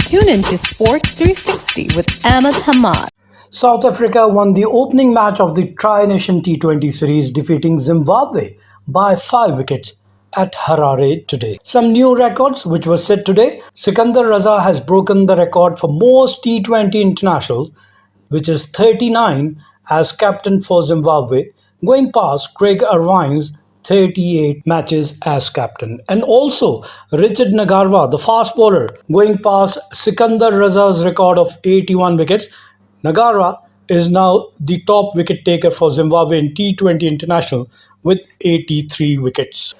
Tune into Sports 360 with Ahmed Hamad. South Africa won the opening match of the Tri-Nation T20 series, defeating Zimbabwe by 5 wickets at Harare today. Some new records which were set today. Sikandar Raza has broken the record for most T20 internationals, which is 39 as captain for Zimbabwe, going past Craig Irvine's 38 matches as captain. And also Richard Nagarwa, the fast bowler, going past Sikandar Raza's record of 81 wickets. Nagarwa is now the top wicket taker for Zimbabwe in T20 International with 83 wickets.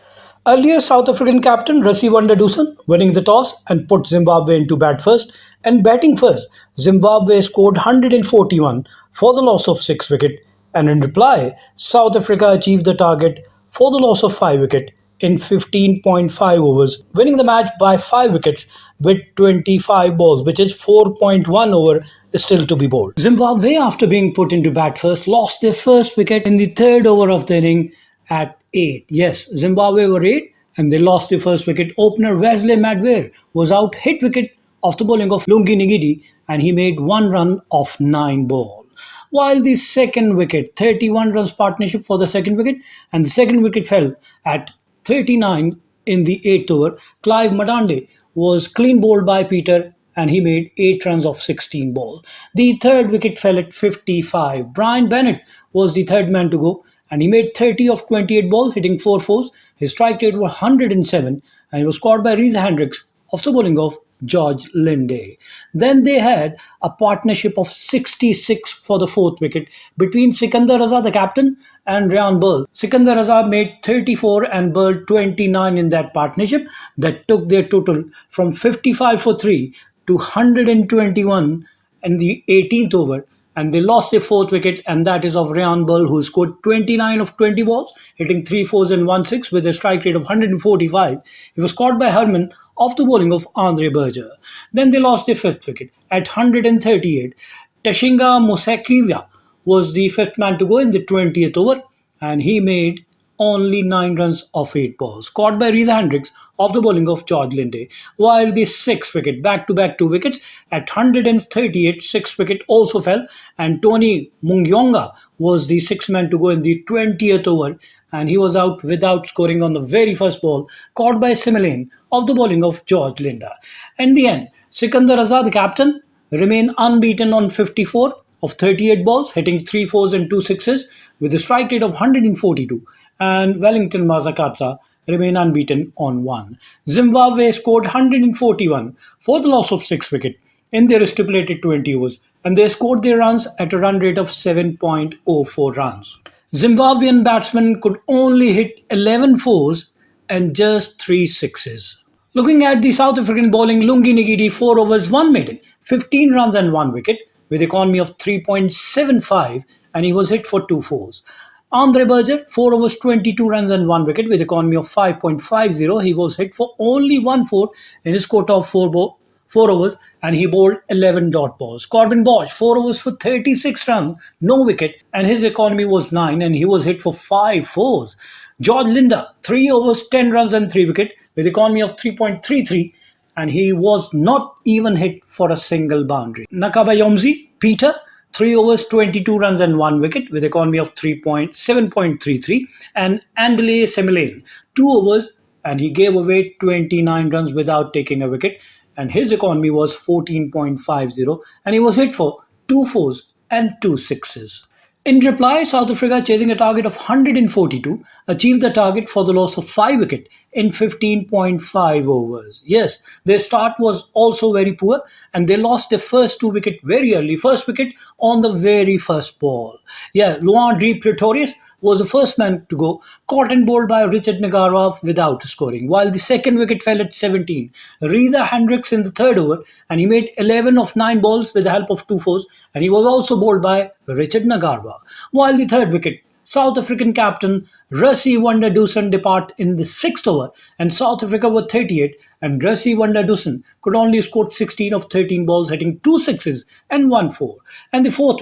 Earlier South African captain Rassie van der Dussen winning the toss and put Zimbabwe into bat first, and batting first, Zimbabwe scored 141 for the loss of 6 wickets, and in reply, South Africa achieved the target for the loss of 5 wickets in 15.5 overs, winning the match by 5 wickets with 25 balls, which is 4.1 over still to be bowled. Zimbabwe, after being put into bat first, lost their first wicket in the third over of the inning at 8. Yes, Zimbabwe were 8 and they lost the first wicket. Opener Wesley Madweer was out, hit wicket off the bowling of Lungi Ngidi, and he made 1 run off 9 balls. While the second wicket, 31 runs partnership for the second wicket, and the second wicket fell at 39 in the 8th over. Clive Madande was clean bowled by Peter and he made 8 runs off 16 balls. The third wicket fell at 55. Brian Bennett was the third man to go and he made 30 of 28 balls, hitting 4 fours. His strike rate was 107 and he was scored by Reza Hendricks off the bowling of George Linde. Then they had a partnership of 66 for the fourth wicket between Sikandar Raza, the captain, and Ryan Burl. Sikandar Raza made 34 and Burl 29 in that partnership. That took their total from 55 for 3 to 121 in the 18th over. And they lost their fourth wicket, and that is of Ryan Burl, who scored 29 of 20 balls, hitting 3 fours and 1 6 with a strike rate of 145. He was caught by Herman off the bowling of Andre Berger. Then they lost their fifth wicket at 138. Tashinga Musekiwa was the fifth man to go in the 20th over, and he made only 9 runs off 8 balls, caught by Reza Hendricks off the bowling of George Linde. While the sixth wicket, back-to-back 2 wickets, at 138, sixth wicket also fell, and Tony Mungyonga was the sixth man to go in the 20th over, and he was out without scoring on the very first ball, caught by Similane off the bowling of George Linde. In the end, Sikandar Raza, the captain, remained unbeaten on 54 of 38 balls, hitting 3 fours and 2 sixes with a strike rate of 142, and Wellington Mazakatsa remain unbeaten on 1. Zimbabwe scored 141 for the loss of 6 wickets in their stipulated 20 overs, and they scored their runs at a run rate of 7.04 runs. Zimbabwean batsmen could only hit 11 fours and just 3 sixes. Looking at the South African bowling, Lungi Ngidi 4 overs 1 maiden, 15 runs and 1 wicket with economy of 3.75, and he was hit for 2 fours. Andre Berger, 4 overs 22 runs and 1 wicket with economy of 5.50. He was hit for only 1 4 in his quota of 4 overs, and he bowled 11 dot balls. Corbin Bosch, 4 overs for 36 runs, no wicket, and his economy was 9, and he was hit for 5 fours. George Linde, 3 overs 10 runs and 3 wicket with economy of 3.33, and he was not even hit for a single boundary. Nakabayomzi, Peter, 3 overs, 22 runs and 1 wicket with economy of 7.33, and Andile Semilane, 2 overs, and he gave away 29 runs without taking a wicket, and his economy was 14.50, and he was hit for 2 fours and 2 sixes. In reply, South Africa, chasing a target of 142, achieved the target for the loss of 5 wickets in 15.5 overs. Yes, their start was also very poor, and they lost their first 2 wickets very early. First wicket on the very first ball. Yeah, Luan D. Pretorius was the first man to go, caught and bowled by Richard Nagarwa without scoring, while the second wicket fell at 17. Reza Hendricks in the third over, and he made 11 of 9 balls with the help of 2 fours, and he was also bowled by Richard Nagarwa. While the third wicket, South African captain Rassie van der Dussen depart in the 6th over, and South Africa were 38, and Rassie van der Dussen could only score 16 of 13 balls, hitting 2 sixes and 1 4. And the fourth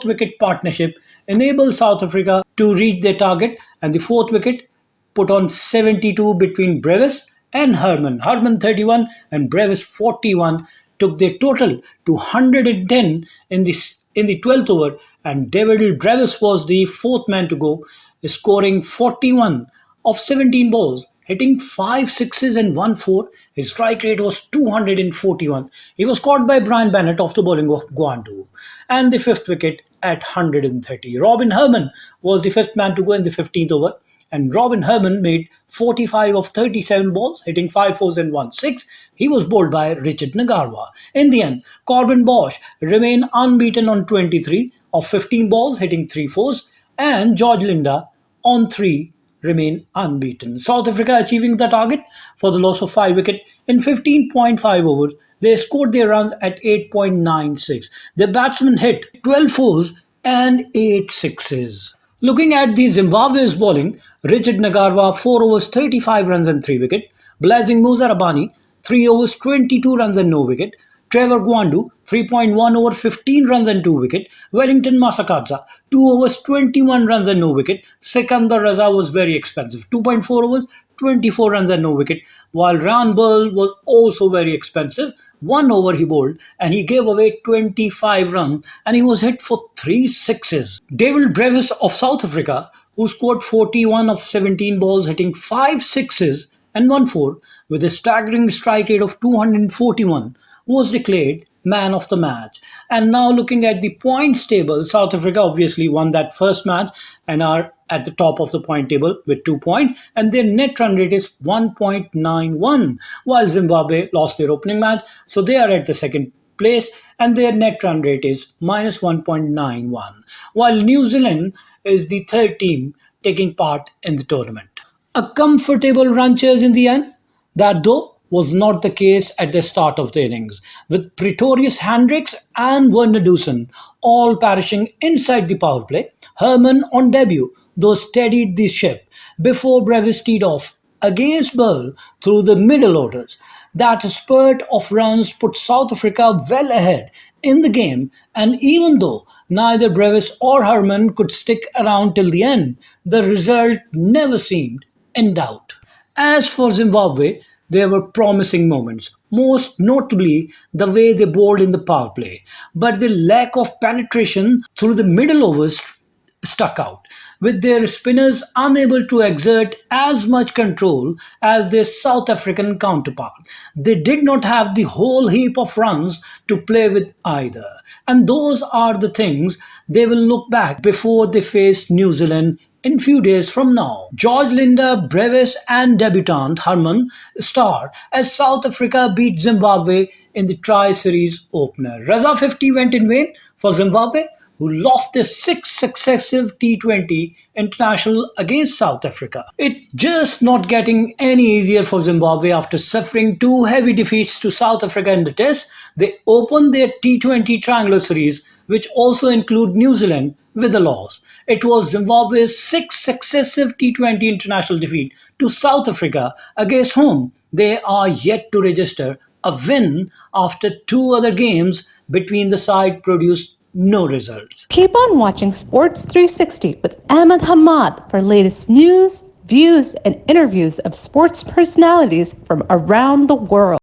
wicket partnership enabled South Africa to reach their target, and the fourth wicket put on 72 between Brevis and Hermann. Hermann 31 and Brevis 41 took their total to 110 in the 12th over, and Dewald Brevis was the fourth man to go, scoring 41 of 17 balls, hitting 5 sixes and 1 4. His strike rate was 241. He was caught by Brian Bennett off the bowling of Guandu, and the fifth wicket at 130. Robin Hermann was the fifth man to go in the 15th over, and Robin Hermann made 45 of 37 balls, hitting 5 fours and 1 6. He was bowled by Richard Nagarwa. In the end, Corbin Bosch remained unbeaten on 23 of 15 balls, hitting 3 fours, and George Linde on 3 remain unbeaten. South Africa achieving the target for the loss of 5 wicket in 15.5 overs. They scored their runs at 8.96. Their batsmen hit 12 fours and 8 sixes. Looking at the Zimbabwe's bowling, Richard Nagarwa 4 overs 35 runs and 3 wicket, Blazing Musa Rabani 3 overs 22 runs and no wicket, Trevor Gwandu 3.1 over 15 runs and 2 wicket, Wellington Masakadza 2 overs 21 runs and no wicket, Sikandar Raza was very expensive 2.4 overs 24 runs and no wicket, while Ryan Burl was also very expensive. 1 over he bowled and he gave away 25 runs and he was hit for 3 sixes. Dewald Brevis of South Africa, who scored 41 of 17 balls, hitting 5 sixes and 1 4 with a staggering strike rate of 241, was declared man of the match. And now looking at the points table, South Africa obviously won that first match and are at the top of the point table with 2 points, and their net run rate is 1.91, while Zimbabwe lost their opening match, so they are at the second place and their net run rate is minus 1.91, while New Zealand is the third team taking part in the tournament. A comfortable run chase in the end, that though was not the case at the start of the innings, with Pretorius Hendricks and Werner Doosan all perishing inside the power play. Hermann on debut, though steadied the ship before Brevis teed off against Burl through the middle orders. That spurt of runs put South Africa well ahead in the game, and even though neither Brevis or Hermann could stick around till the end, the result never seemed in doubt. As for Zimbabwe, there were promising moments, most notably the way they bowled in the power play, but the lack of penetration through the middle overs stuck out, with their spinners unable to exert as much control as their South African counterpart. They did not have the whole heap of runs to play with either, and those are the things they will look back before they face New Zealand in few days from now. George Linde, Brevis and debutant Hermann star as South Africa beat Zimbabwe in the Tri-Series opener. Raza 50 went in vain for Zimbabwe, who lost their sixth successive T20 international against South Africa. It's just not getting any easier for Zimbabwe after suffering 2 heavy defeats to South Africa in the test. They opened their T20 triangular series, which also include New Zealand, with a loss. It was Zimbabwe's 6th successive T20 international defeat to South Africa, against whom they are yet to register a win after 2 other games between the side produced no results. Keep on watching Sports 360 with Ahmed Hamad for latest news, views, and interviews of sports personalities from around the world.